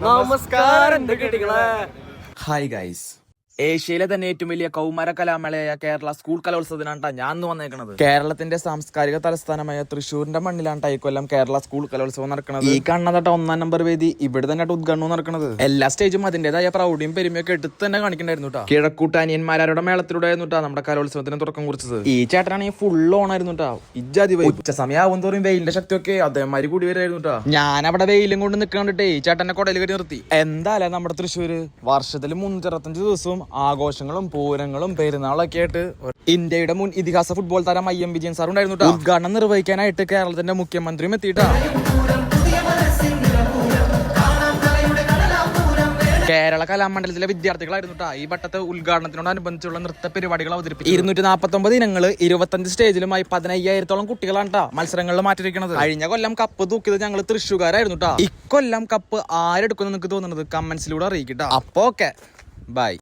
നമസ്കാരം കേട്ടികളെ. Hi guys, ഏഷ്യയിലെ തന്നെ ഏറ്റവും വലിയ കൗമാര കലാമേളയായ കേരള സ്കൂൾ കലോത്സവത്തിനാണ് ഞാൻ ഇന്ന് വന്നേക്കുന്നത്. കേരളത്തിന്റെ സാംസ്കാരിക തലസ്ഥാനമായ തൃശ്ശൂരിന്റെ മണ്ണിലാണ് ഇക്കൊല്ലം കേരള സ്കൂൾ കലോത്സവം നടക്കുന്നത്. ഈ കാണുന്നതായിട്ട് 1-ാം നമ്പർ വേദി ഇവിടെ തന്നെ ഉദ്ഘാടനം നടക്കുന്നത്. എല്ലാ സ്റ്റേജും അതിന്റേതായ പ്രൗഢിയും പെരുമയൊക്കെ എടുത്ത് തന്നെ കാണിക്കണ്ടായിരുന്നു കേട്ടോ. കിഴക്കൂട്ടാനിയന്മാരുടെ മേളത്തിലൂടെ ആയിരുന്നു നമ്മുടെ കലോത്സവത്തിന് തുടക്കം കുറിച്ചത്. ഈ ചേട്ടനാണെങ്കിൽ ഫുൾ ഓണായിരുന്നു കേട്ടോ. ഇജ്ജാതി ഉച്ച സമയമാവും തോറും വെയിലിന്റെ ശക്തിയൊക്കെ അതേമാതിരി കൂടി വരായിരുന്നു കേട്ടോ. ഞാൻ അവിടെ വെയിലും കൊണ്ട് നിൽക്കണ്ടിട്ടേ ഈ ചേട്ടന്റെ കൊടയിൽ കയറി നിർത്തി. എന്തായാലും നമ്മുടെ തൃശ്ശൂര് വർഷത്തിൽ 365 ദിവസവും ആഘോഷങ്ങളും പൂരങ്ങളും പെരുന്നാളൊക്കെ ആയിട്ട് ഇന്ത്യയുടെ മുൻ ഇതിഹാസ ഫുട്ബോൾ താരം IM വിജയൻ സാർ ഉണ്ടായിരുന്നു. ഉദ്ഘാടനം നിർവഹിക്കാനായിട്ട് കേരളത്തിന്റെ മുഖ്യമന്ത്രിയും എത്തിയിട്ടാ. കേരള കലാമണ്ഡലത്തിലെ വിദ്യാർത്ഥികളായിരുന്നു ഈ വട്ടത്തെ ഉദ്ഘാടനത്തിനോടനുബന്ധിച്ചുള്ള നൃത്ത പരിപാടികൾ അവതരിപ്പിച്ചു. 249 ഇനങ്ങള് 25 സ്റ്റേജിലുമായി 15,000-ഓളം കുട്ടികളാണ് മത്സരങ്ങളിൽ മാറ്റിയിരിക്കുന്നത്. കഴിഞ്ഞ കൊല്ലം കപ്പ് തൂക്കിയത് ഞങ്ങൾ തൃശ്ശൂകാരായിരുന്നു. ഇക്കൊല്ലം കപ്പ് ആരെടുക്കുന്നു നിങ്ങൾക്ക് തോന്നുന്നത് കമന്റ്സിലൂടെ അറിയിക്കട്ടോ. അപ്പൊ ഓക്കെ, ബൈ.